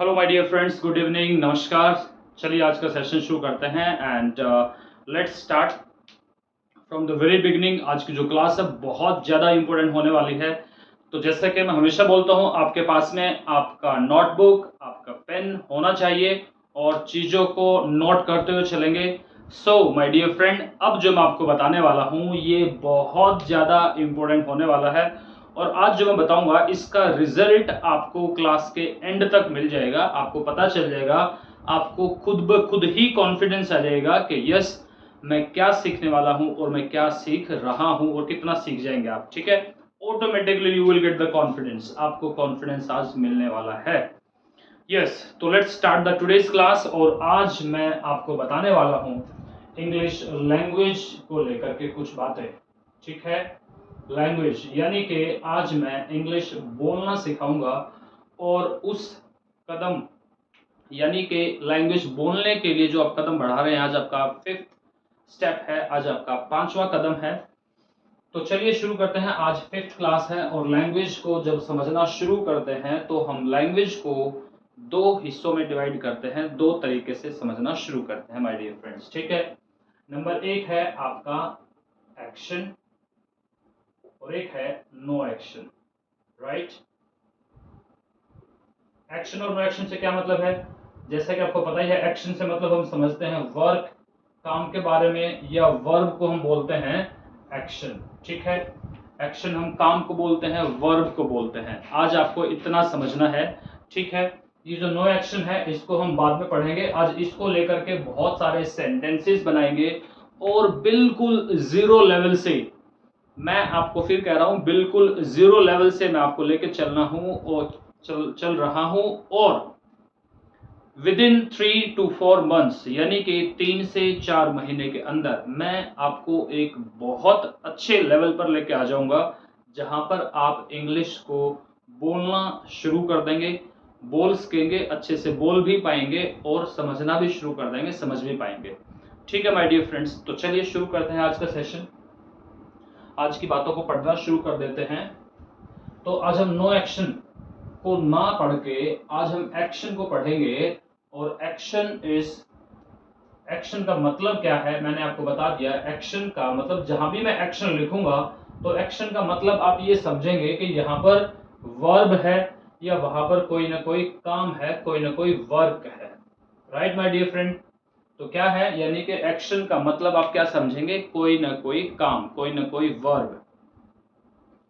Hello my dear friends, good evening, नमस्कार। चलिए आज का सेशन शुरू करते हैं and let's start from the very beginning. आज की जो क्लास है बहुत ज़्यादा इंपॉर्टेंट होने वाली है। तो जैसा कि मैं हमेशा बोलता हूँ, आपके पास में आपका नोटबुक, आपका पेन होना चाहिए और चीज़ों को नोट करते हुए चलेंगे। सो माय डियर फ्रेंड, अब जो मैं आपको बताने वाला हूँ ये बहुत ज़्यादा इम्पोर्टेंट होने वाला है और आज जो मैं बताऊंगा इसका रिजल्ट आपको क्लास के एंड तक मिल जाएगा। आपको पता चल जाएगा, आपको खुद ब खुद ही कॉन्फिडेंस आ जाएगा कि यस, मैं क्या सीखने वाला हूं और मैं क्या सीख रहा हूं और कितना सीख जाएंगे आप। ठीक है, automatically you will get the confidence. आपको कॉन्फिडेंस आज मिलने वाला है। यस, तो let's start the today's class. और आज मैं आपको बताने वाला हूं इंग्लिश लैंग्वेज को लेकर के कुछ बातें। ठीक है, लैंग्वेज यानी कि आज मैं इंग्लिश बोलना सिखाऊंगा और उस कदम यानी कि लैंग्वेज बोलने के लिए जो आप कदम बढ़ा रहे हैं, आज आपका 5th स्टेप है, आज आपका 5वां कदम है। तो चलिए शुरू करते हैं। आज 5th क्लास है और लैंग्वेज को जब समझना शुरू करते हैं तो हम लैंग्वेज को दो हिस्सों में डिवाइड करते हैं, दो तरीके से समझना शुरू करते हैं माय डियर फ्रेंड्स। ठीक है, नंबर 1 है आपका एक्शन और एक है नो एक्शन। राइट, एक्शन और नो एक्शन से क्या मतलब है? जैसा कि आपको पता ही है, एक्शन से मतलब हम समझते हैं वर्क, काम के बारे में, या वर्ब को हम बोलते हैं एक्शन। ठीक है, एक्शन हम काम को बोलते हैं, वर्ब को बोलते हैं। आज आपको इतना समझना है। ठीक है, ये जो नो एक्शन है इसको हम बाद में पढ़ेंगे। आज इसको लेकर के बहुत सारे सेंटेंसेस बनाएंगे और बिल्कुल जीरो लेवल से, मैं आपको फिर कह रहा हूं, बिल्कुल जीरो लेवल से मैं आपको लेके चलना हूं और चल रहा हूं। और विद इन 3 to 4 मंथ्स यानी कि 3 से 4 महीने के अंदर मैं आपको एक बहुत अच्छे लेवल पर लेके आ जाऊंगा जहां पर आप इंग्लिश को बोलना शुरू कर देंगे, बोल सकेंगे, अच्छे से बोल भी पाएंगे और समझना भी शुरू कर देंगे, समझ भी पाएंगे। ठीक है माय डियर फ्रेंड्स, तो चलिए शुरू करते हैं आज का सेशन। आज की बातों को पढ़ना शुरू कर देते हैं। तो आज हम नो एक्शन को ना पढ़ के आज हम एक्शन को पढ़ेंगे। और एक्शन का मतलब क्या है मैंने आपको बता दिया। एक्शन का मतलब, जहां भी मैं एक्शन लिखूंगा तो एक्शन का मतलब आप ये समझेंगे कि यहाँ पर वर्ब है या वहां पर कोई ना कोई काम है, कोई ना कोई वर्क है। राइट माय डियर फ्रेंड, तो क्या है, यानी कि एक्शन का मतलब आप क्या समझेंगे? कोई ना कोई काम, कोई ना कोई वर्ब।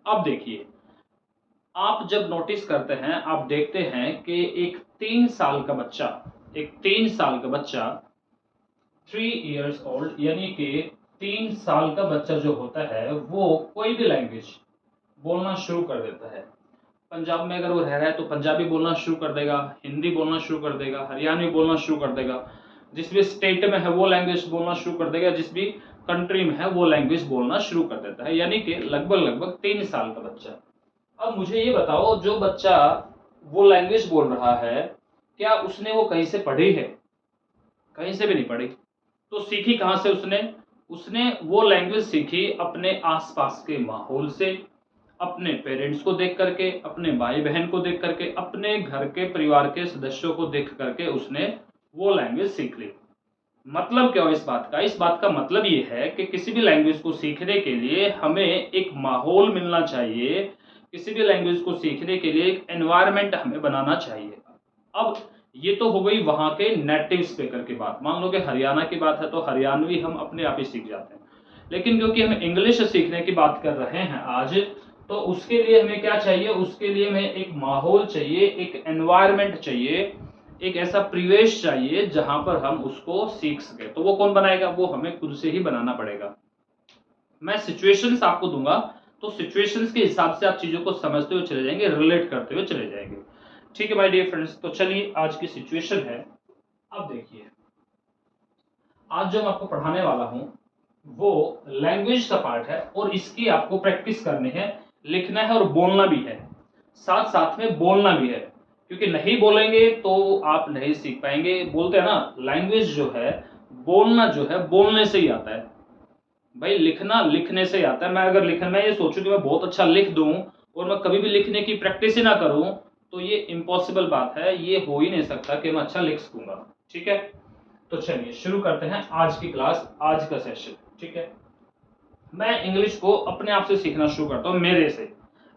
अब देखिए, आप जब नोटिस करते हैं, आप देखते हैं कि एक 3 साल का बच्चा, एक 3 साल का बच्चा, 3 years old, यानी कि 3 साल का बच्चा जो होता है वो कोई भी लैंग्वेज बोलना शुरू कर देता है। पंजाब में अगर वो रह रहा है तो पंजाबी बोलना शुरू कर देगा, हिंदी बोलना शुरू कर देगा, हरियाणवी बोलना शुरू कर देगा, जिस भी स्टेट में है वो लैंग्वेज बोलना शुरू कर देगा, जिस भी कंट्री में है वो लैंग्वेज बोलना शुरू कर देता है। यानी कि लगभग 3 साल का बच्चा। अब मुझे ये बताओ, जो बच्चा वो लैंग्वेज बोल रहा है, क्या उसने वो कहीं से पढ़ी है? कहीं से भी नहीं पढ़ी। तो सीखी कहां से उसने? उसने वो लैंग्वेज सीखी अपने आसपास के माहौल से, अपने पेरेंट्स को देख करके, अपने भाई बहन को देख करके, अपने घर के परिवार के सदस्यों को देख करके उसने वो लैंग्वेज सीख ली। मतलब क्या है इस बात का? इस बात का मतलब ये है कि किसी भी लैंग्वेज को सीखने के लिए हमें एक माहौल मिलना चाहिए, किसी भी लैंग्वेज को सीखने के लिए एक एनवायरनमेंट हमें बनाना चाहिए। अब ये तो हो गई वहां के नेटिव स्पीकर की बात। मान लो कि हरियाणा की बात है तो हरियाणवी हम अपने आप ही सीख जाते हैं, लेकिन क्योंकि हम इंग्लिश सीखने की बात कर रहे हैं आज, तो उसके लिए हमें क्या चाहिए? उसके लिए हमें एक माहौल चाहिए, एक एनवायरनमेंट चाहिए, एक ऐसा परिवेश चाहिए जहां पर हम उसको सीख सके। तो वो कौन बनाएगा? वो हमें खुद से ही बनाना पड़ेगा। मैं सिचुएशंस आपको दूंगा, तो सिचुएशंस के हिसाब से आप चीजों को समझते हुए चले जाएंगे, रिलेट करते हुए चले जाएंगे। ठीक है माय डियर फ्रेंड्स, तो चलिए आज की सिचुएशन है। अब देखिए, आज जो मैं आपको पढ़ाने वाला हूं वो लैंग्वेज का पार्ट है और इसकी आपको प्रैक्टिस करनी है, लिखना है और बोलना भी है, साथ साथ में बोलना भी है। क्योंकि नहीं बोलेंगे तो आप नहीं सीख पाएंगे। बोलते हैं ना, लैंग्वेज जो है, बोलना जो है बोलने से ही आता है भाई, लिखना लिखने से ही आता है। मैं अगर लिखना, मैं ये सोचूं कि मैं बहुत अच्छा लिख दूं और मैं कभी भी लिखने की प्रैक्टिस ही ना करूं, तो ये इम्पॉसिबल बात है, ये हो ही नहीं सकता कि मैं अच्छा लिख सकूंगा। ठीक है, तो चलिए शुरू करते हैं आज की क्लास, आज का सेशन। ठीक है, मैं इंग्लिश को अपने आप से सीखना शुरू करता हूँ, मेरे से।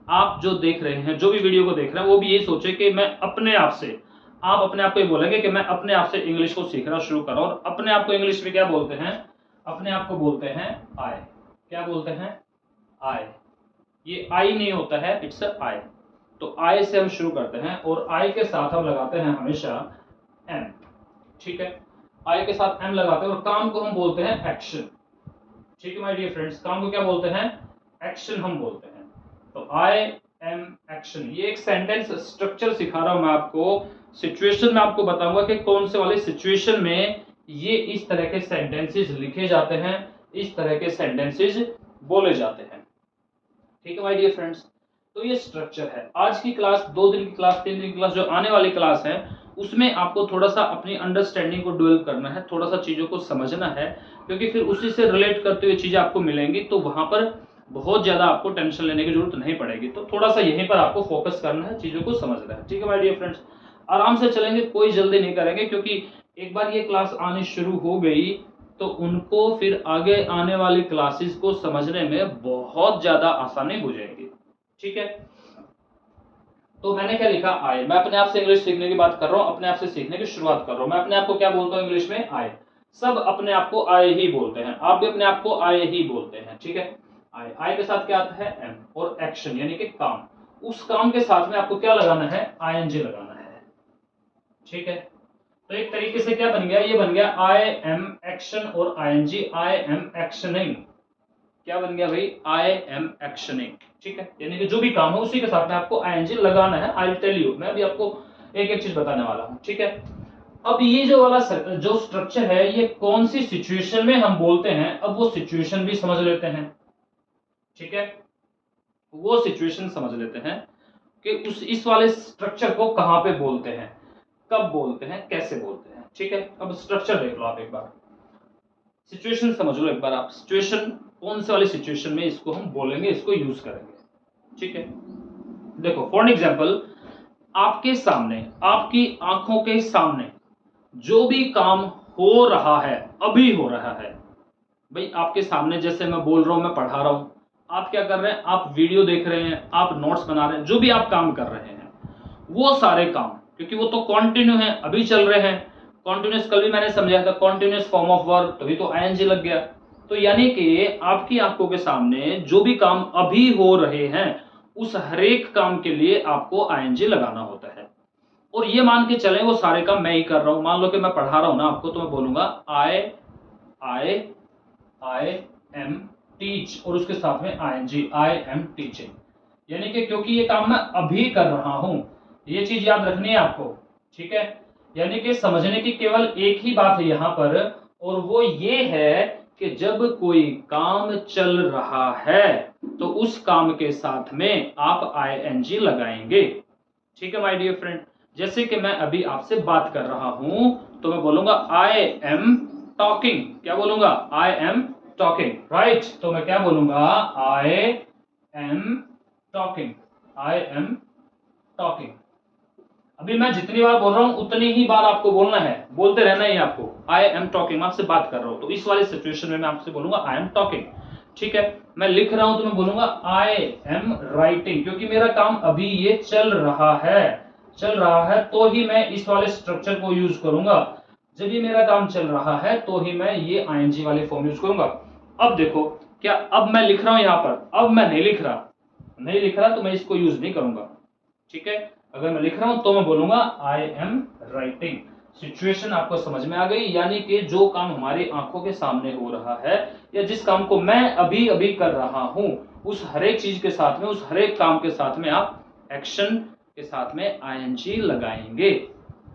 आप जो देख रहे हैं, जो भी वीडियो को देख रहे हैं, वो भी यही सोचे कि मैं अपने आप से, आप अपने आप को ये बोलेंगे कि मैं अपने आप से इंग्लिश को सीखना शुरू कर रहा हूँ। और अपने आप को इंग्लिश में क्या बोलते हैं? अपने आप को बोलते हैं आई। क्या बोलते हैं? आई। ये आई नहीं होता है, इट्स आई। तो आई से हम शुरू करते हैं और आई के साथ हम लगाते हैं हमेशा एम। ठीक है, आई के साथ एम लगाते हैं और काम को हम बोलते हैं एक्शन। ठीक है माय डियर फ्रेंड्स, काम को क्या बोलते हैं? एक्शन हम बोलते हैं। तो आई एम एक्शन, ये एक सेंटेंस स्ट्रक्चर सिखा रहा हूं मैं आपको। सिचुएशन में आपको बताऊंगा कि कौन से वाले सिचुएशन में ये इस तरह के सेंटेंसेस लिखे जाते हैं, इस तरह के सेंटेंसेस बोले जाते हैं। ठीक है माय डियर फ्रेंड्स, तो ये स्ट्रक्चर है। आज की क्लास, 2 दिन की क्लास, 3 दिन की क्लास, जो आने वाली क्लास है, उसमें आपको थोड़ा सा अपनी अंडरस्टैंडिंग को डेवलप करना है, थोड़ा सा चीजों को समझना है, क्योंकि फिर उसी से रिलेट करते हुए चीजें आपको मिलेंगी, तो वहां पर बहुत ज्यादा आपको टेंशन लेने की जरूरत नहीं पड़ेगी। तो थोड़ा सा यहीं पर आपको फोकस करना है, चीजों को समझना है। ठीक है माय डियर फ्रेंड्स, आराम से चलेंगे, कोई जल्दी नहीं करेंगे, क्योंकि एक बार ये क्लास आनी शुरू हो गई तो उनको फिर आगे आने वाली क्लासेस को समझने में बहुत ज्यादा आसानी हो जाएगी। ठीक है, तो मैंने क्या लिखा? आई। मैं अपने आप से इंग्लिश सीखने की बात कर रहा हूं, अपने आप से सीखने की शुरुआत कर रहा हूं। मैं अपने आप को क्या बोलता हूं इंग्लिश में? आई। सब अपने आप को आई ही बोलते हैं, आप भी अपने आप को आई ही बोलते हैं। ठीक है, आई। आई के साथ क्या आता है? एम। और एक्शन यानी कि काम, उस काम के साथ में आपको क्या लगाना है? आईएनजी लगाना है। ठीक है, तो एक तरीके से क्या बन गया? ये बन गया आई एम एक्शन और आईएनजी, आई एम एक्शनिंग। क्या बन गया भाई? I am actioning. ठीक है, यानी कि जो भी काम है उसी के साथ में आपको आईएनजी लगाना है। आई विल टेल यू, मैं अभी आपको एक एक चीज बताने वाला हूं। ठीक है, अब ये जो वाला जो स्ट्रक्चर है, ये कौन सी सिचुएशन में हम बोलते हैं, अब वो सिचुएशन भी समझ लेते हैं। ठीक है, वो सिचुएशन समझ लेते हैं कि उस इस वाले स्ट्रक्चर को कहां पे बोलते हैं, कब बोलते हैं, कैसे बोलते हैं। ठीक है, अब स्ट्रक्चर देख लो आप एक बार, सिचुएशन समझ लो एक बार आप। सिचुएशन, कौन से वाली सिचुएशन में इसको हम बोलेंगे, इसको यूज करेंगे। ठीक है, देखो फॉर एग्जांपल, आपके सामने, आपकी आंखों के सामने जो भी काम हो रहा है, अभी हो रहा है भाई, आपके सामने, जैसे मैं बोल रहा हूं, मैं पढ़ा रहा हूं, आप क्या कर रहे हैं? आप वीडियो देख रहे हैं, आप नोट्स बना रहे हैं, जो भी आप काम कर रहे हैं, वो सारे काम, क्योंकि वो तो कंटिन्यू है, अभी चल रहे हैं। कॉन्टिन्यूस कल भी मैंने समझाया था, कॉन्टिन्यूस फॉर्म ऑफ वर्ब, तभी तो आईएनजी लग गया। तो यानी कि आपकी आंखों के सामने जो भी काम अभी हो रहे हैं, उस हरेक काम के लिए आपको आईएनजी लगाना होता है। और ये मान के चलें वो सारे काम मैं ही कर रहा हूं। मान लो कि मैं पढ़ा रहा हूं ना आपको, तो मैं बोलूंगा आई आई आई एम टीच, और उसके साथ में आईएनजी, आई एम टीचिंग। यानी कि क्योंकि ये काम मैं अभी कर रहा हूं, ये चीज याद रखनी है आपको। ठीक है, यानी कि समझने की केवल एक ही बात है यहां पर, और वो ये है कि जब कोई काम चल रहा है तो उस काम के साथ में आप आईएनजी लगाएंगे। ठीक है माय डियर फ्रेंड, जैसे कि मैं अभी आपसे बात कर रहा हूं, तो मैं बोलूंगा आई एम टॉकिंग। क्या बोलूंगा? I am talking, right. तो मैं क्या बोलूंगा? I am talking, I am talking. अभी मैं जितनी बार बोल रहा हूं उतनी ही बार आपको बोलना है, बोलते रहना ही आपको। आई एम टॉकिंग, मैं आपसे बात कर रहा हूं, तो इस वाली सिचुएशन में मैं आपसे बोलूंगा आई एम टॉकिंग। ठीक है, मैं लिख रहा हूं तो मैं बोलूंगा आई एम राइटिंग, क्योंकि मेरा काम अभी ये चल रहा है, चल रहा है, तो ही मैं इस वाले स्ट्रक्चर को यूज करूंगा। जब ये मेरा काम चल रहा है तो ही मैं ये आईएनजी वाले फॉर्म यूज करूंगा। अब देखो, क्या अब मैं लिख रहा हूं यहां पर? अब मैं नहीं लिख रहा, नहीं लिख रहा तो मैं इसको यूज नहीं करूंगा। ठीक है, अगर मैं लिख रहा हूं तो मैं बोलूंगा आई एम राइटिंग। सिचुएशन आपको समझ में आ गई, यानी कि जो काम हमारी आंखों के सामने हो रहा है, या जिस काम को मैं अभी अभी कर रहा हूं, उस हरेक चीज के साथ में, उस हरेक काम के साथ में आप एक्शन के साथ में आईएनजी लगाएंगे।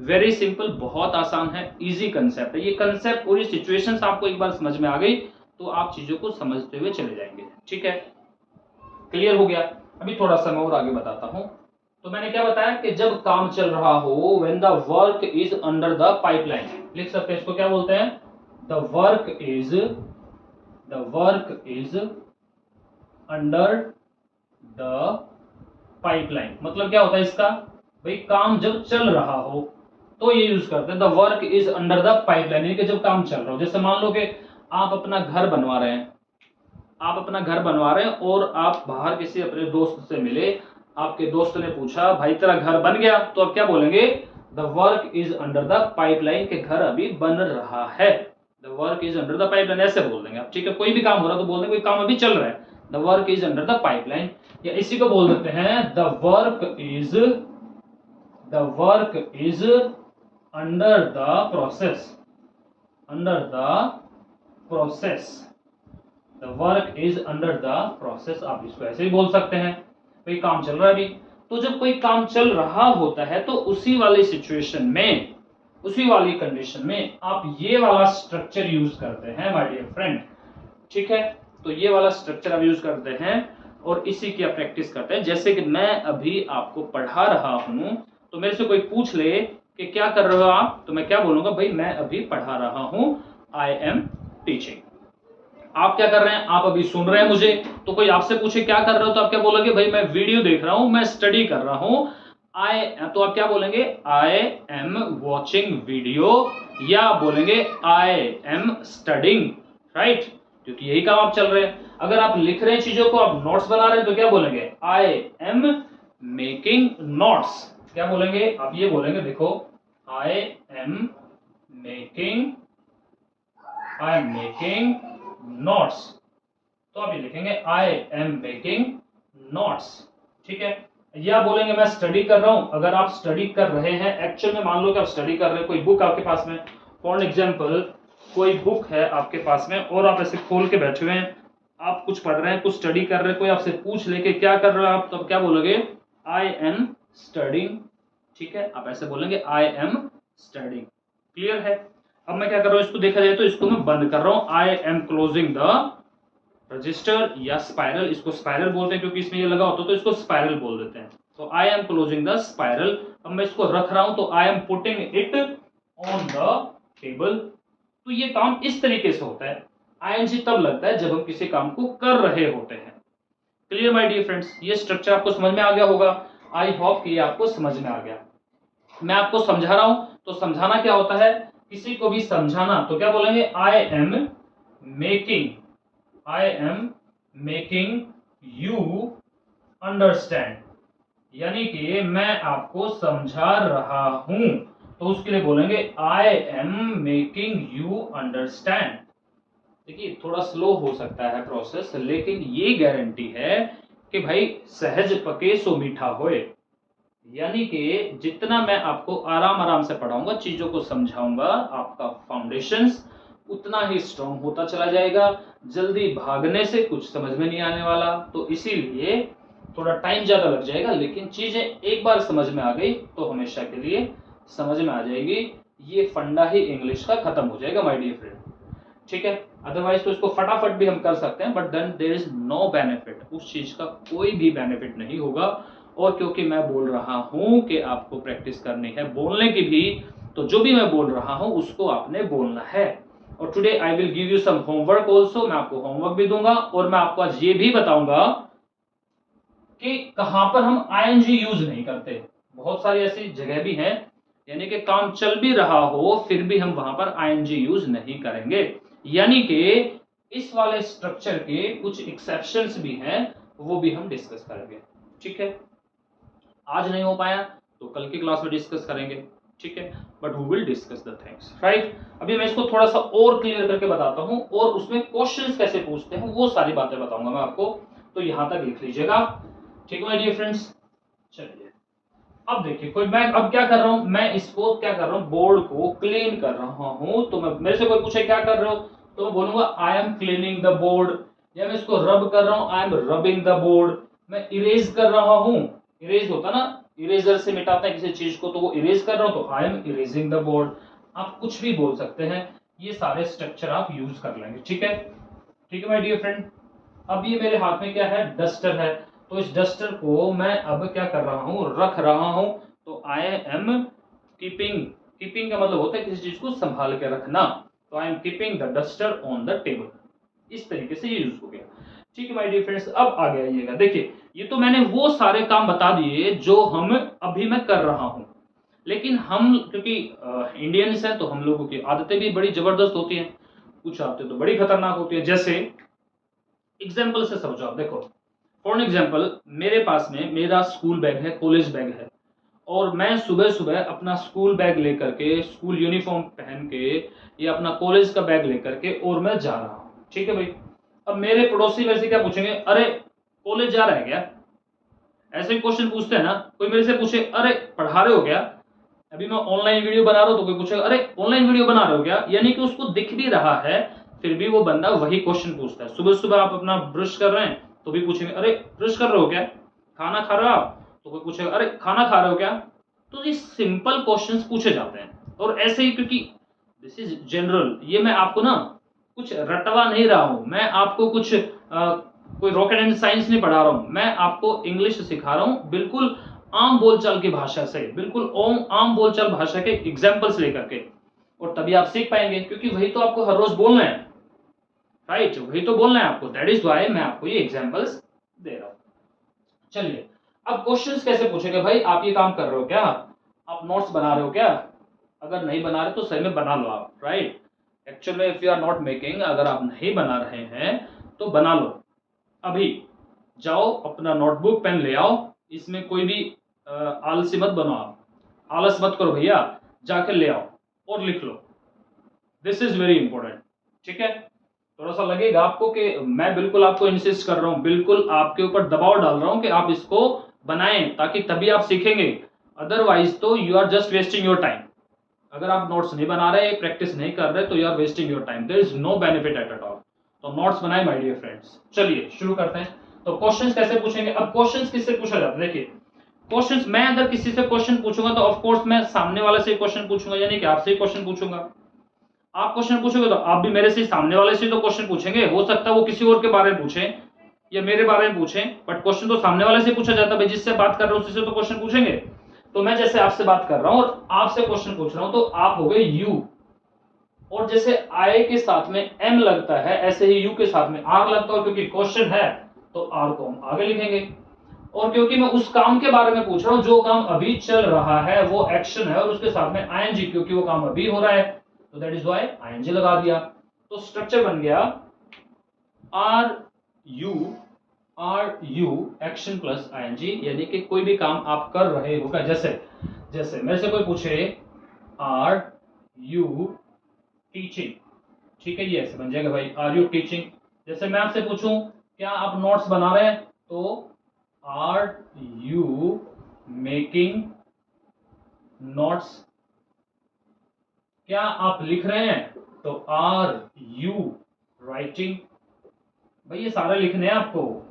वेरी सिंपल, बहुत आसान है, इजी कंसेप्ट है। ये कंसेप्ट, पूरी सिचुएशंस आपको एक बार समझ में आ गई तो आप चीजों को समझते हुए चले जाएंगे। ठीक है, क्लियर हो गया? अभी थोड़ा सा मैं और आगे बताता हूं। तो मैंने क्या बताया कि जब काम चल रहा हो, when the work is under the pipeline, लिख सकते हैं इसको, क्या बोलते हैं? The work is under the pipeline. मतलब क्या होता है इसका? भाई काम जब चल रहा हो तो ये यूज करते हैं। The work is under the pipeline, यानी कि जब काम चल रहा हो। जैसे मान लो कि आप अपना घर बनवा रहे हैं, आप अपना घर बनवा रहे हैं और आप बाहर किसी अपने दोस्त से मिले, आपके दोस्त ने पूछा भाई तेरा घर बन गया, तो आप क्या बोलेंगे? The work is under the pipeline, के घर अभी बन रहा है। The work is under the pipeline ऐसे बोल देंगे आप, ठीक है। कोई भी काम हो रहा है तो बोल देंगे कोई काम अभी चल रहा है, the work is under the pipeline. या इसी को बोल देते हैं the work is under the process, under the process, the work is under the process. आप इसको ऐसे ही बोल सकते हैं, कोई काम चल रहा है अभी। तो जब कोई काम चल रहा होता है तो उसी वाली सिचुएशन में, उसी वाली कंडीशन में आप ये वाला स्ट्रक्चर यूज करते हैं माय डियर फ्रेंड, ठीक है। तो ये वाला स्ट्रक्चर आप यूज करते हैं और इसी की आप प्रैक्टिस करते हैं। जैसे कि मैं अभी आपको पढ़ा रहा हूं, तो मेरे से कोई पूछ ले कि क्या कर रहे हो आप, तो मैं क्या बोलूंगा? भाई मैं अभी पढ़ा रहा हूं, आई एम टीचिंग। आप क्या कर रहे हैं? आप अभी सुन रहे हैं मुझे। तो कोई आपसे पूछे क्या कर रहे हो, तो आप क्या बोलोगे? भाई मैं वीडियो देख रहा हूं, मैं स्टडी कर रहा हूं। तो आप क्या बोलेंगे? आई एम वॉचिंग वीडियो, या बोलेंगे आई एम स्टडिंग, राइट, क्योंकि यही काम आप चल रहे हैं। अगर आप लिख रहे हैं चीजों को, आप नोट्स बना रहे हैं, तो क्या बोलेंगे? आई एम मेकिंग नोट्स। क्या बोलेंगे? आप ये बोलेंगे, देखो आई am making, I am making notes. तो आप ये लिखेंगे आई एम मेकिंग नोट्स, ठीक है। या बोलेंगे मैं स्टडी कर रहा हूं। अगर आप स्टडी कर रहे हैं एक्चुअल में, मान लो कि आप स्टडी कर रहे हैं, कोई बुक आपके पास में, फॉर एग्जांपल कोई बुक है आपके पास में और आप ऐसे खोल के बैठे हुए हैं, आप कुछ पढ़ रहे हैं, कुछ स्टडी कर रहे हैं, कोई आपसे पूछ लेके क्या कर रहे हो आप, तो आप क्या बोलोगे? आई एम स्टडिंग, ठीक है। आप ऐसे बोलेंगे आई एम स्टडिंग, क्लियर है। अब मैं क्या कर रहा हूं, इसको देखा जाए तो इसको मैं बंद कर रहा हूं, I am closing the register या स्पाइरल। इसको स्पाइरल बोलते हैं क्योंकि इसमें ये लगा होता है, तो इसको स्पाइरल बोल देते हैं। तो I am closing the spiral. अब मैं इसको रख रहा हूं, तो I am putting it on the table. तो ये काम इस तरीके से होता है। आईएनजी तब लगता है जब हम किसी काम को कर रहे होते हैं। क्लियर माय डियर फ्रेंड्स, ये स्ट्रक्चर आपको समझ में आ गया होगा। आई होप कि ये आपको समझ में आ गया। मैं आपको समझा रहा हूं, तो समझाना क्या होता है? किसी को भी समझाना तो क्या बोलेंगे? आई am making, I am making you understand, यानी कि मैं आपको समझा रहा हूं, तो उसके लिए बोलेंगे आई एम मेकिंग यू अंडरस्टैंड। देखिए थोड़ा स्लो हो सकता है प्रोसेस, लेकिन ये गारंटी है कि भाई सहज पके सो मीठा होए। यानी कि जितना मैं आपको आराम आराम से पढ़ाऊंगा, चीजों को समझाऊंगा, आपका फाउंडेशंस उतना ही स्ट्रांग होता चला जाएगा। जल्दी भागने से कुछ समझ में नहीं आने वाला, तो इसीलिए थोड़ा टाइम ज्यादा लग जाएगा, लेकिन चीजें एक बार समझ में आ गई तो हमेशा के लिए समझ में आ जाएगी। ये फंडा ही इंग्लिश का खत्म हो जाएगा माय डियर फ्रेंड, ठीक है। अदरवाइज तो इसको फटाफट भी हम कर सकते हैं, but then there is no benefit, उस चीज का कोई भी बेनिफिट नहीं होगा। और क्योंकि मैं बोल रहा हूं कि आपको प्रैक्टिस करनी है बोलने की भी, तो जो भी मैं बोल रहा हूं उसको आपने बोलना है। और today I will give you some homework also, मैं आपको होमवर्क भी दूंगा और मैं आपको आज ये भी बताऊंगा कि कहां पर हम आईएनजी यूज नहीं करते। बहुत सारी ऐसी जगह भी हैं, यानी कि काम चल भी रहा हो फिर भी हम वहां पर आईएनजी यूज नहीं करेंगे। यानी कि इस वाले स्ट्रक्चर के कुछ एक्सेप्शंस भी हैं, वो भी हम डिस्कस करेंगे, ठीक है। आज नहीं हो पाया तो कल की क्लास में डिस्कस करेंगे, ठीक है। But we will discuss the things, right. अभी मैं इसको थोड़ा सा और क्लियर करके बताता हूं और उसमें क्वेश्चंस कैसे पूछते हैं वो सारी बातें बताऊंगा मैं आपको। तो यहां तक लिख लीजिएगा, ठीक है माय डियर फ्रेंड्स। चलिए अब देखिए, कोई मैं अब क्या कर रहा हूं, मैं इसको क्या कर रहा हूं, बोर्ड को क्लीन कर रहा हूं। तो मैं, मेरे से कोई पूछे क्या कर रहे हो, तो मैं बोलूंगा I am cleaning the board. या मैं इसको रब कर रहा हूं, I am rubbing the board. मैं इरेज कर रहा हूं, इरेज होता ना, इरेजर से मिटाते हैं किसी चीज को, तो वो इरेज कर रहा हूं, तो I am erasing the board. आप कुछ भी बोल सकते हैं, ये सारे स्ट्रक्चर आप यूज कर लेंगे, ठीक है। ठीक है माय डियर फ्रेंड। अब ये मेरे हाथ में क्या है, डस्टर है। तो इस डस्टर को मैं अब क्या कर रहा हूं, रख रहा हूं। तो आई एम कीपिंग, कीपिंग का मतलब होता है किसी चीज को संभाल के रखना। तो I am keeping the duster on the table. इस तरीके से ये यूज हो गया। ठीक है माय डियर फ्रेंड्स, अब आगे आइएगा। देखिए ये तो मैंने वो सारे काम बता दिए जो हम अभी मैं कर रहा हूं, लेकिन हम क्योंकि इंडियंस हैं तो हम लोगों की आदतें भी बड़ी जबरदस्त होती हैं, कुछ आदतें तो बड़ी खतरनाक होती है। जैसे एग्जाम्पल से समझो आप, देखो फॉर एग्जाम्पल मेरे पास में मेरा स्कूल बैग है, कॉलेज बैग है, और मैं सुबह सुबह अपना स्कूल बैग लेकर के, स्कूल यूनिफॉर्म पहन के या अपना कॉलेज का बैग लेकर के और मैं जा रहा हूँ, ठीक है भाई। अब मेरे पड़ोसी मेरे से क्या पूछेंगे, अरे कॉलेज जा रहा है क्या? ऐसे क्वेश्चन पूछते हैं ना। कोई मेरे से पूछे अरे पढ़ा रहे हो क्या? अभी मैं ऑनलाइन वीडियो बना रहा हूं तो कोई पूछेगा अरे ऑनलाइन वीडियो बना रहे हो क्या? यानी कि उसको दिख भी रहा है, फिर भी वो बंदा वही क्वेश्चन पूछता है। सुबह सुबह आप अपना ब्रश कर रहे हैं तो भी पूछेंगे अरे ब्रश कर रहे हो क्या? खाना खा रहे हो आप? तो कोई पूछेगा अरे खाना खा रहे हो क्या? तो ये सिंपल क्वेश्चंस पूछे जाते हैं। और ऐसे ही, क्योंकि दिस इज जनरल, ये मैं आपको ना कुछ रटवा नहीं रहा हूं, मैं आपको कुछ कोई रॉकेट एंड साइंस नहीं पढ़ा रहा हूं, मैं आपको इंग्लिश सिखा रहा हूं, बिल्कुल आम बोलचाल की भाषा से, बिल्कुल आम बोलचाल भाषा के एग्जाम्पल्स लेकर के। और तभी आप सीख पाएंगे, क्योंकि वही तो आपको हर रोज बोलना है, राइट? वही तो बोलना है आपको, दैट इज वाई मैं आपको ये एग्जाम्पल्स दे रहा हूं। चलिए अब क्वेश्चंस कैसे पूछेंगे भाई, आप ये काम कर रहे हो क्या? आप नोट्स बना रहे हो क्या? अगर नहीं बना रहे तो सही में बना लो आप, राइट? एक्चुअल में if you are not making, अगर आप नहीं बना रहे हैं तो बना लो। अभी जाओ अपना नोटबुक पेन ले आओ, इसमें कोई भी आलसी मत बनो, आप आलस मत करो भैया, जाकर ले आओ और लिख लो। दिस इज वेरी इंपॉर्टेंट, ठीक है? थोड़ा सा लगेगा आपको कि मैं बिल्कुल आपको इंसिस्ट कर रहा हूं, बिल्कुल आपके ऊपर दबाव डाल रहा हूं कि आप इसको बनाएं, ताकि तभी आप सीखेंगे। अदरवाइज तो you are just wasting your time. अगर आप नोट्स नहीं बना रहे, प्रैक्टिस नहीं कर रहे, तो you are wasting your time, there is no benefit at all. तो नोट्स बनाए माय डियर फ्रेंड्स। चलिए शुरू करते हैं। तो क्वेश्चंस कैसे पूछेंगे? अब क्वेश्चंस किससे पूछा जाता है? देखिए क्वेश्चंस, मैं अगर किसी से क्वेश्चन पूछूंगा तो ऑफ कोर्स मैं सामने वाले से क्वेश्चन पूछूंगा, यानी कि आपसे ही क्वेश्चन पूछूंगा। आप क्वेश्चन पूछोगे तो आप भी मेरे से, सामने वाले से तो क्वेश्चन पूछेंगे। हो सकता है वो किसी और के बारे में पूछे या मेरे बारे में पूछे, बट क्वेश्चन तो सामने वाले से पूछा जाता है भाई, जिससे बात कर रहे हो उसी से तो क्वेश्चन पूछेंगे। तो मैं जैसे आपसे बात कर रहा हूं और आपसे क्वेश्चन पूछ रहा हूं, तो आप हो गए यू, और जैसे आई के साथ में एम लगता है, ऐसे ही यू के साथ में आर लगता है, क्योंकि क्वेश्चन है तो आर को हम आगे लिखेंगे। और क्योंकि मैं उस काम के बारे में पूछ रहा हूं जो काम अभी चल रहा है, वो एक्शन है, और उसके साथ में आईएनजी, क्योंकि वो काम अभी हो रहा है, तो दैट इज व्हाई आईएनजी लगा दिया। तो स्ट्रक्चर बन गया are you action plus ING, यानी कि कोई भी काम आप कर रहे हो क्या, जैसे जैसे मेरे से कोई पूछे आर यू टीचिंग, ठीक है, ये ऐसे बन जाएगा भाई आर यू टीचिंग। जैसे मैं आपसे पूछूं क्या आप नोट्स बना रहे हैं, तो आर यू मेकिंग नोट्स। क्या आप लिख रहे हैं, तो आर यू राइटिंग। भाई ये सारे लिखने हैं आपको।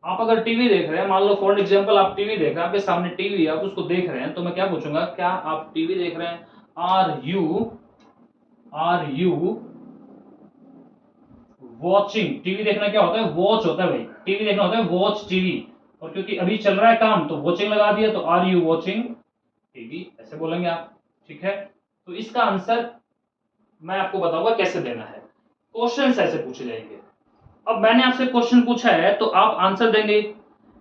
आप अगर टीवी देख रहे हैं, मान लो फॉर एग्जांपल आप टीवी देख रहे हैं, आपके सामने टीवी है, आप उसको देख रहे हैं, तो मैं क्या पूछूंगा, क्या आप टीवी देख रहे हैं? Are you watching. टीवी देखना क्या होता है? वॉच होता है भाई, टीवी देखना होता है वॉच टीवी। और क्योंकि अभी चल रहा है काम तो वॉचिंग लगा दिया, तो आर यू वॉचिंग टीवी, ऐसे बोलेंगे आप, ठीक है? तो इसका आंसर मैं आपको बताऊंगा कैसे देना है। क्वेश्चन ऐसे पूछे जाएंगे। अब मैंने आपसे क्वेश्चन पूछा है तो आप आंसर देंगे,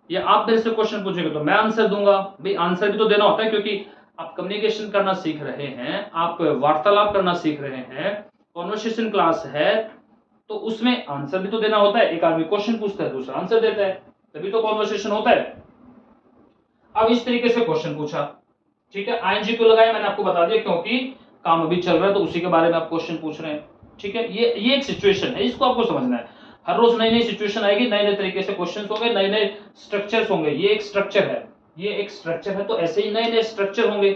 या आप मेरे से क्वेश्चन पूछेंगे तो मैं आंसर दूंगा। भाई आंसर भी तो देना होता है, क्योंकि आप कम्युनिकेशन करना सीख रहे हैं, आप वार्तालाप करना सीख रहे हैं, कॉन्वर्सेशन क्लास है, तो उसमें आंसर भी तो देना होता है। एक आदमी क्वेश्चन पूछता है, दूसरा आंसर देता है, तभी तो कॉन्वर्सेशन होता है। अब इस तरीके से क्वेश्चन पूछा, ठीक है? आईएनजी क्यों लगाया मैंने आपको बता दिया, क्योंकि काम अभी चल रहा है तो उसी के बारे में आप क्वेश्चन पूछ रहे हैं, ठीक है? ये एक सिचुएशन है, इसको आपको समझना है। हर रोज नई नई सिचुएशन आएगी, नए नए तरीके से क्वेश्चंस होंगे, नए नए स्ट्रक्चर्स होंगे। ये एक स्ट्रक्चर है, ये एक स्ट्रक्चर है, तो ऐसे ही नए नए स्ट्रक्चर होंगे।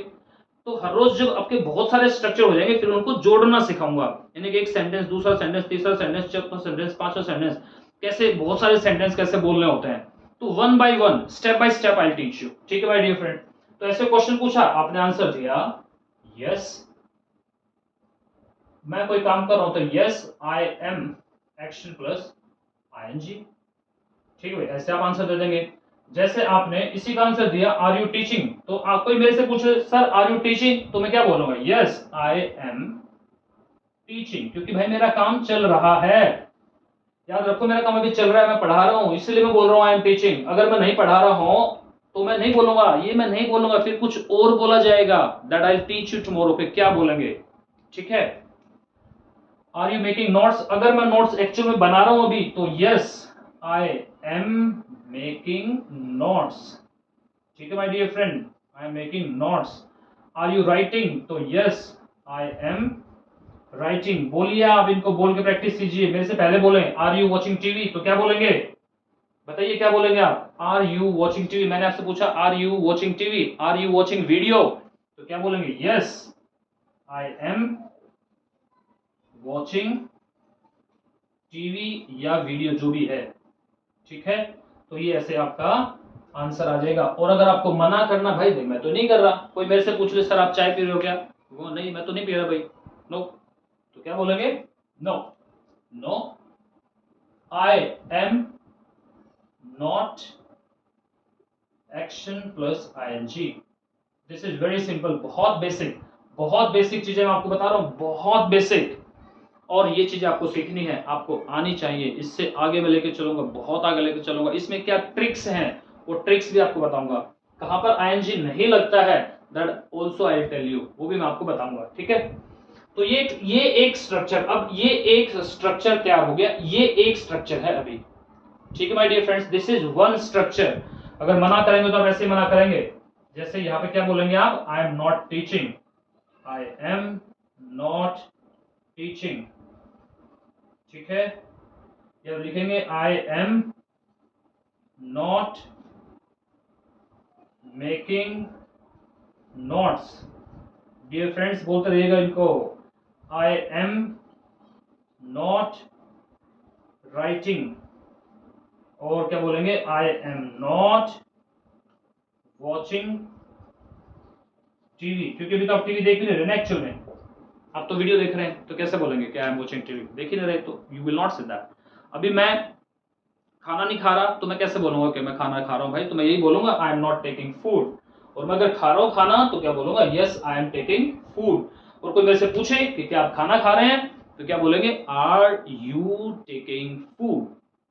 तो हर रोज जब आपके बहुत सारे स्ट्रक्चर हो जाएंगे, फिर उनको जोड़ना सिखाऊंगा, यानी कि एक सेंटेंस, दूसरा सेंटेंस, तीसरा सेंटेंस, चौथा सेंटेंस, पांचवा सेंटेंस, कैसे बहुत सारे सेंटेंस कैसे बोलने होते हैं। तो one by one, step by step I teach you, ठीक है माय डियर फ्रेंड? तो ऐसे क्वेश्चन पूछा, आपने आंसर दिया यस, मैं कोई काम कर रहा हूं तो yes I am action plus ING, ठीक है भाई? ऐसे आप आंसर दे देंगे। जैसे आपने इसी का आंसर दिया आर यू टीचिंग, तो आप कोई मेरे से पूछे सर आर यू टीचिंग, तो मैं क्या बोलूंगा? यस आई एम टीचिंग, क्योंकि भाई मेरा काम चल रहा है। याद रखो मेरा काम अभी चल रहा है, मैं पढ़ा रहा हूँ, इसलिए मैं बोल रहा हूँ आई एम टीचिंग। अगर मैं नहीं पढ़ा रहा हूँ तो मैं नहीं बोलूंगा, ये मैं नहीं बोलूंगा, फिर कुछ और बोला जाएगा, that I teach you tomorrow, फिर क्या बोलेंगे, ठीक है। आर यू मेकिंग नोट्स, अगर मैं नोट्स एक्चुअल में बना रहा हूं अभी तो yes I am making notes, ठीक है my dear friend, I am making notes. Are you writing, तो यस आई एम राइटिंग। बोलिए आप, इनको बोल के प्रैक्टिस कीजिए, मेरे से पहले बोले। आर यू वॉचिंग टीवी, तो क्या बोलेंगे, बताइए क्या बोलेंगे आप। आर यू वॉचिंग टीवी, मैंने आपसे पूछा are you watching TV, are you watching video, तो क्या बोलेंगे, yes I am watching TV या वीडियो, जो भी है, ठीक है। तो ये ऐसे आपका आंसर आ जाएगा। और अगर आपको मना करना, भाई देख मैं तो नहीं कर रहा, कोई मेरे से पूछ ले सर आप चाय पी रहे हो क्या, वो नहीं मैं तो नहीं पी रहा भाई, नो, तो क्या बोलेंगे, no, no I am not action plus ING. This is very simple, बहुत बेसिक चीजें मैं आपको बता रहा हूं, बहुत बेसिक। और ये चीजें आपको सीखनी है, आपको आनी चाहिए, इससे आगे मैं लेके चलूंगा, बहुत आगे लेके चलूंगा। इसमें क्या ट्रिक्स हैं वो ट्रिक्स भी आपको बताऊंगा। कहां पर आईएनजी नहीं लगता है that also I will tell you, वो भी मैं आपको बताऊंगा, ठीक है। तो ये एक स्ट्रक्चर, अब ये एक स्ट्रक्चर तैयार हो गया, ये एक स्ट्रक्चर है अभी, ठीक है my dear friends, this is one structure. अगर मना करेंगे तो आप ऐसे ही मना करेंगे, जैसे यहां पे क्या बोलेंगे आप, I am not teaching, I am not teaching, ठीक है। या लिखेंगे I am not making notes. Dear friends बोलते रहिएगा इनको, आई एम नॉट राइटिंग, और क्या बोलेंगे, आई एम नॉट वॉचिंग टीवी, क्योंकि अभी तो आप टीवी देख नहीं रहे ना एक्चुअल में, आप तो वीडियो देख रहे हैं, तो कैसे बोलेंगे कि आई एम वॉचिंग टीवी, देख ही नहीं रहे, तो you will not say that. अभी मैं खाना नहीं खा रहा तो मैं कैसे बोलूंगा कि मैं खाना खा रहा हूं भाई, तो मैं यही बोलूंगा आई एम नॉट टेकिंग फूड। और मैं अगर खा रहा हूं खाना तो क्या बोलूंगा, yes I am taking food. और कोई मेरे से पूछे कि क्या आप खाना खा रहे हैं, तो क्या बोलेंगे, आर यू टेकिंग फूड,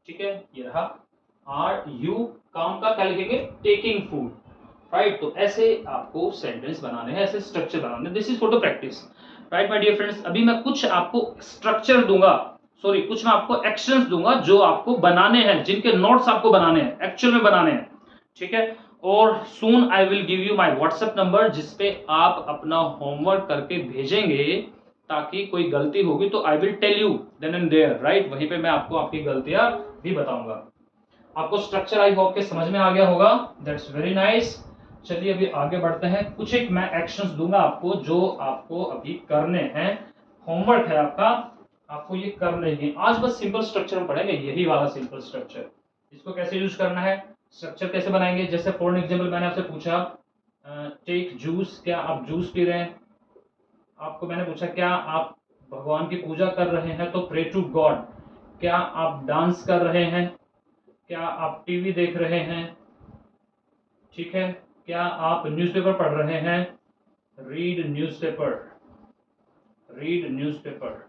ठीक है। ये रहा आर यू, काम का क्या लिखेंगे, टेकिंग फूड, राइट। तो ऐसे आपको सेंटेंस बनाने हैं, ऐसे स्ट्रक्चर बनाने, this is for the practice, right my dear friends. अभी मैं कुछ आपको स्ट्रक्चर दूंगा, सॉरी कुछ मैं आपको एक्शंस दूंगा जो आपको बनाने हैं, जिनके नोट्स आपको बनाने हैं, एक्चुअल में बनाने हैं, ठीक है। और soon I will give you my WhatsApp number, जिसपे आप अपना होमवर्क करके भेजेंगे, ताकि कोई गलती होगी तो I will tell you then and there, right. वहीं पे मैं आपको आपकी गलतियां भी बताऊंगा। आपको स्ट्रक्चर आई होप के समझ में आ गया होगा, दैट्स वेरी नाइस। चलिए अभी आगे बढ़ते हैं, कुछ एक मैं एक्शंस दूंगा आपको जो आपको अभी करने हैं, होमवर्क है आपका, आपको ये करने ही। आज बस सिंपल स्ट्रक्चर में पढ़ेंगे, यही वाला सिंपल स्ट्रक्चर, इसको कैसे यूज करना है, स्ट्रक्चर कैसे बनाएंगे। जैसे फॉर एग्जांपल मैंने आपसे पूछा टेक जूस, क्या आप जूस पी रहे हैं, आपको मैंने पूछा क्या आप भगवान की पूजा कर रहे हैं, तो प्रे टू गॉड। क्या आप डांस कर रहे हैं, क्या आप टीवी देख रहे हैं, ठीक है। क्या आप न्यूज़पेपर पढ़ रहे हैं, रीड न्यूज़पेपर, रीड न्यूज़पेपर।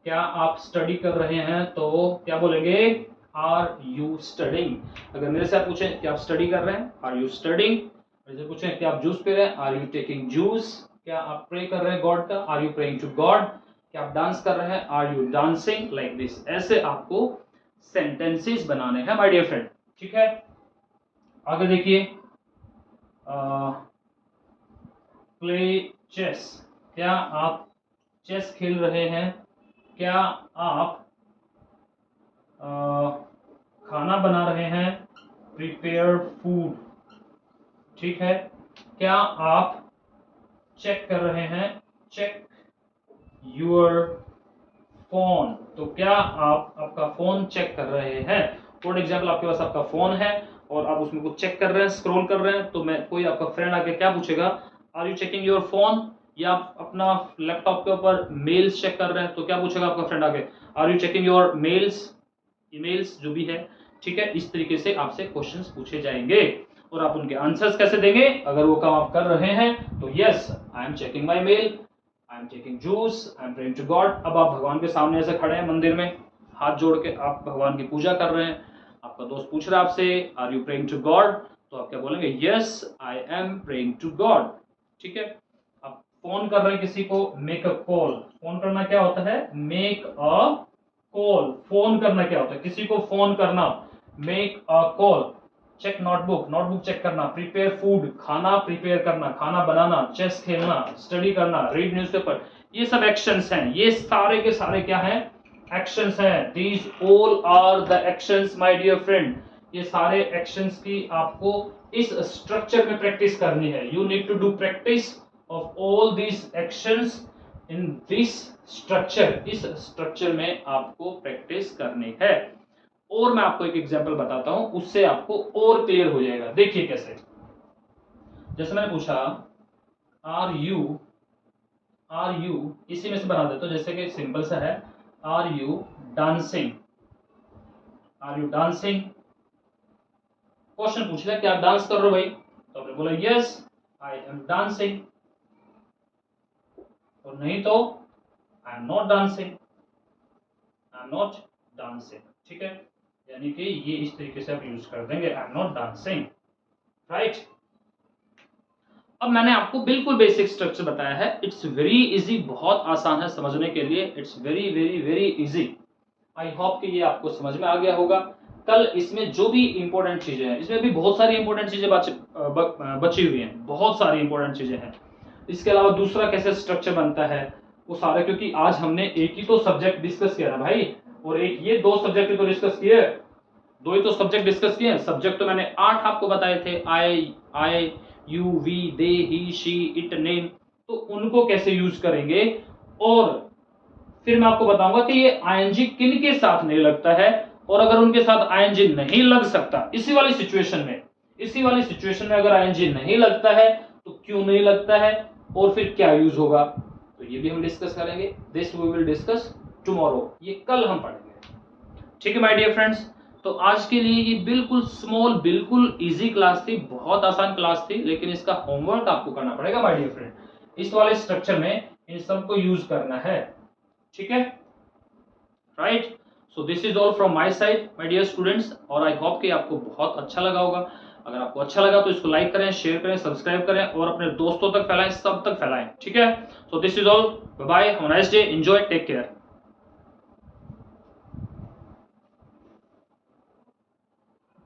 क्या आप स्टडी कर रहे हैं, तो क्या बोलेंगे, आर यू स्टडिंग। अगर मेरे से आप पूछें कि आप स्टडी कर रहे हैं, आर यू स्टडिंग। मेरे से पूछें कि आप जूस पी रहे हैं, आर यू टेकिंग जूस। क्या आप प्रे कर रहे हैं गॉड का, are you praying to God. क्या आप डांस कर रहे हैं, are you dancing, like this. ऐसे आपको सेंटेंसेस बनाने हैं माय डियर फ्रेंड, ठीक है। आगे देखिए, प्ले चेस, क्या आप चेस खेल रहे हैं। क्या आप खाना बना रहे हैं, प्रिपेयर फूड, ठीक है। क्या आप चेक कर रहे हैं, चेक योर फोन, तो क्या आप आपका फोन चेक कर रहे हैं। फॉर एग्जाम्पल आपके पास आपका फोन है और आप उसमें कुछ चेक कर रहे हैं, स्क्रॉल कर रहे हैं, तो मैं कोई आपका फ्रेंड आके क्या पूछेगा, are you checking your phone. या आप अपना लैपटॉप के ऊपर मेल्स चेक कर रहे हैं, तो क्या पूछेगा आपका फ्रेंड आके, are you checking your mails, emails जो भी है, ठीक है। इस तरीके से आपसे क्वेश्चंस पूछे जाएंगे और आप उनके आंसर्स कैसे देंगे। अगर वो काम आप कर रहे हैं तो yes I am checking my mail, I am taking juice, I am praying to God. अब आप भगवान के सामने ऐसे खड़े हैं मंदिर में, हाथ जोड़ के आप भगवान की पूजा कर रहे हैं, आपका दोस्त पूछ रहा है आपसे are you praying to God, तो आप क्या बोलेंगे, yes I am praying to God. ठीक है। आप फोन कर रहे हैं किसी को, मेक अ कॉल। फोन करना क्या होता है, मेक अ कॉल। फोन करना क्या होता है, किसी को फोन करना, make a call. Check notebook, notebook check करना। प्रिपेयर फूड, खाना प्रिपेयर करना, खाना बनाना। चेस खेलना, स्टडी करना, रीड न्यूज़पेपर, ये सब एक्शंस हैं। ये सारे के सारे क्या हैं, एक्शंस हैं। These all are the actions my dear friend. ये सारे एक्शंस की आपको इस स्ट्रक्चर में प्रैक्टिस करनी है। You need to do practice of all these actions in this structure. इस स्ट्रक्चर में आपको प्रैक्टिस करनी है। और मैं आपको एक एग्जांपल बताता हूं, उससे आपको और क्लियर हो जाएगा। देखिए कैसे, जैसे मैंने पूछा आर यू, इसी में से बना देता हूं, जैसे कि सिंपल सा है, are you dancing, are you dancing. Question पूछ लिया, क्या आप डांस कर रहे हो भाई, तो आपने बोला यस आई एम डांसिंग, और नहीं तो आई am not dancing, I am not dancing. ठीक है, यानी कि ये इस तरीके से आप यूज कर देंगे, आई एम नॉट डांसिंग, राइट। अब मैंने आपको बिल्कुल बेसिक स्ट्रक्चर बताया है। इट्स वेरी इजी, बहुत आसान है समझने के लिए। It's very very very easy. I hope कि ये आपको समझ में आ गया होगा। कल इसमें जो भी इंपॉर्टेंट चीजें हैं, इसमें भी बहुत सारी इंपॉर्टेंट चीजें बची हुई हैं, बहुत सारी इंपॉर्टेंट चीजें हैं। इसके अलावा दूसरा कैसे स्ट्रक्चर बनता है वो सारा, क्योंकि आज हमने एक ही तो सब्जेक्ट डिस्कस किया ना भाई, और एक ये दो सब्जेक्ट तो डिस्कस किए, दो ही तो सब्जेक्ट डिस्कस किए। सब्जेक्ट तो मैंने 8 आपको बताए थे, I you we they he she it name. तो उनको कैसे यूज करेंगे, और फिर मैं आपको बताऊंगा कि ये आईएनजी किन के साथ नहीं लगता है, और अगर उनके साथ आईएनजी नहीं लग सकता इसी वाली सिचुएशन में अगर आईएनजी नहीं लगता है तो क्यों नहीं लगता है, और फिर क्या यूज होगा, तो ये भी हम डिस्कस करेंगे। This we will discuss tomorrow, ये कल हम पढ़ेंगे। ठीक है माय डियर फ्रेंड्स, तो आज के लिए ये बिल्कुल स्मॉल, बिल्कुल इजी क्लास थी, बहुत आसान क्लास थी, लेकिन इसका होमवर्क आपको करना पड़ेगा माय डियर फ्रेंड। इस वाले स्ट्रक्चर में इन सबको यूज करना है। ठीक है, right. So this is all from my side my dear students, और आई होप कि आपको बहुत अच्छा लगा होगा। अगर आपको अच्छा लगा तो इसको लाइक करें, शेयर करें, सब्सक्राइब करें, और अपने दोस्तों तक फैलाएं, सब तक फैलाएं। ठीक है, so this is all, bye bye, have a nice day, enjoy, take care.